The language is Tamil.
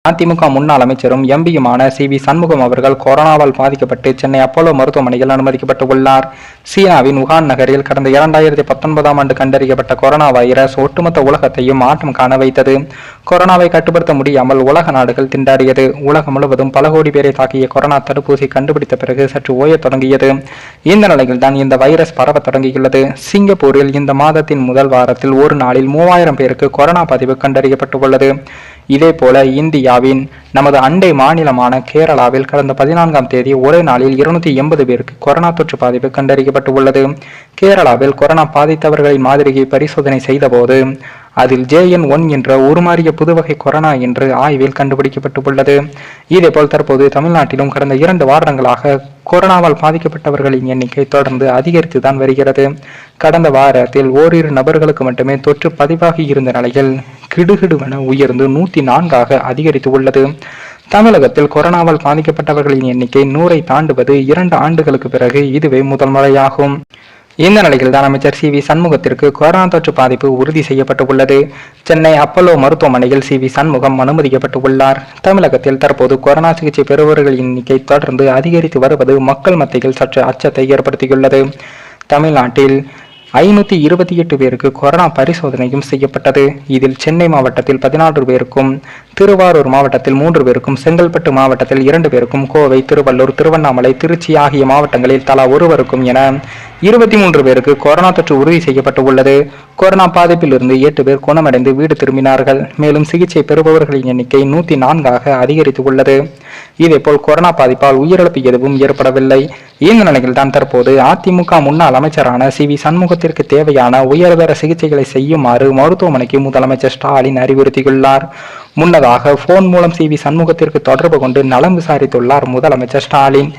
அதிமுக முன்னாள் அமைச்சரும் எம்பியுமான சி.வி. சண்முகம் அவர்கள் கொரோனாவால் பாதிக்கப்பட்டு சென்னை அப்போலோ மருத்துவமனையில் அனுமதிக்கப்பட்டு உள்ளார். சீனாவின் உகான் நகரில் கடந்த 2019ஆம் ஆண்டு கண்டறியப்பட்ட கொரோனா வைரஸ் ஒட்டுமொத்த உலகத்தையும் ஆட்டம் காண வைத்தது. கொரோனாவை கட்டுப்படுத்த முடியாமல் உலக நாடுகள் திண்டாடியது. உலகம் முழுவதும் பல கோடி பேரை தாக்கிய கொரோனா தடுப்பூசி கண்டுபிடித்த பிறகு சற்று ஓயத் தொடங்கியது. இந்த நிலையில் தான் இந்த வைரஸ் பரவ தொடங்கியுள்ளது. சிங்கப்பூரில் இந்த மாதத்தின் முதல் வாரத்தில் ஒரு நாளில் 3000 பேருக்கு கொரோனா பதிவு கண்டறியப்பட்டுள்ளது. இதேபோல இந்தியாவின் நமது அண்டை மாநிலமான கேரளாவில் கடந்த 14ஆம் தேதி ஒரே நாளில் 280 பேருக்கு கொரோனா தொற்று பாதிப்பு கண்டறியப்பட்டுள்ளது. கேரளாவில் கொரோனா பாதித்தவர்களின் மாதிரியை பரிசோதனை செய்தபோது அதில் JN1 என்ற உருமாறிய புதுவகை கொரோனா என்று ஆய்வில் கண்டுபிடிக்கப்பட்டுள்ளது. இதேபோல் தற்போது தமிழ்நாட்டிலும் கடந்த 2 வாரங்களாக கொரோனாவால் பாதிக்கப்பட்டவர்களின் எண்ணிக்கை தொடர்ந்து அதிகரித்துதான் வருகிறது. கடந்த வாரத்தில் ஓரிரு நபர்களுக்கு மட்டுமே தொற்று பதிவாகி இருந்த நிலையில் கிடுகிடுவென உயர்ந்து 104ஆக அதிகரித்து உள்ளது. தமிழகத்தில் கொரோனாவால் பாதிக்கப்பட்டவர்களின் எண்ணிக்கை 100ஐ தாண்டுவது 2 ஆண்டுகளுக்கு பிறகு இதுவே முதல் முறையாகும். இந்த நிலையில் தான் அமைச்சர் சி.வி. சண்முகத்திற்கு கொரோனா தொற்று பாதிப்பு உறுதி செய்யப்பட்டு உள்ளது. சென்னை அப்போலோ மருத்துவமனையில் சி.வி. சண்முகம் அனுமதிக்கப்பட்டு உள்ளார். தமிழகத்தில் தற்போது கொரோனா சிகிச்சை பெறுபவர்களின் எண்ணிக்கை தொடர்ந்து அதிகரித்து வருவது மக்கள் மத்தியில் சற்று அச்சத்தை ஏற்படுத்தியுள்ளது. தமிழ்நாட்டில் 528 பேருக்கு கொரோனா பரிசோதனையும் செய்யப்பட்டது. இதில் சென்னை மாவட்டத்தில் 14 பேருக்கும், திருவாரூர் மாவட்டத்தில் 3 பேருக்கும், செங்கல்பட்டு மாவட்டத்தில் 2 பேருக்கும், கோவை, திருவள்ளூர், திருவண்ணாமலை, திருச்சி ஆகிய மாவட்டங்களில் தலா ஒருவருக்கும் என 23 பேருக்கு கொரோனா தொற்று உறுதி செய்யப்பட்டு உள்ளது. கொரோனா பாதிப்பில் இருந்து 8 பேர் குணமடைந்து வீடு திரும்பினார்கள். மேலும் சிகிச்சை பெறுபவர்களின் எண்ணிக்கை 104ஆக அதிகரித்து உள்ளது. இதேபோல் கொரோனா பாதிப்பால் உயிரிழப்பு எதுவும் ஏற்படவில்லை. இந்த நிலையில் தான் தற்போது அதிமுக முன்னாள் அமைச்சரான சி.வி. சண்முகத்திற்கு தேவையான உயர்தர சிகிச்சைகளை செய்யுமாறு மருத்துவமனைக்கு முதலமைச்சர் ஸ்டாலின் அறிவுறுத்தியுள்ளார். முன்னதாக போன் மூலம் சி.வி. சண்முகத்திற்கு தொடர்பு கொண்டு நலம் விசாரித்துள்ளார் முதலமைச்சர் ஸ்டாலின்.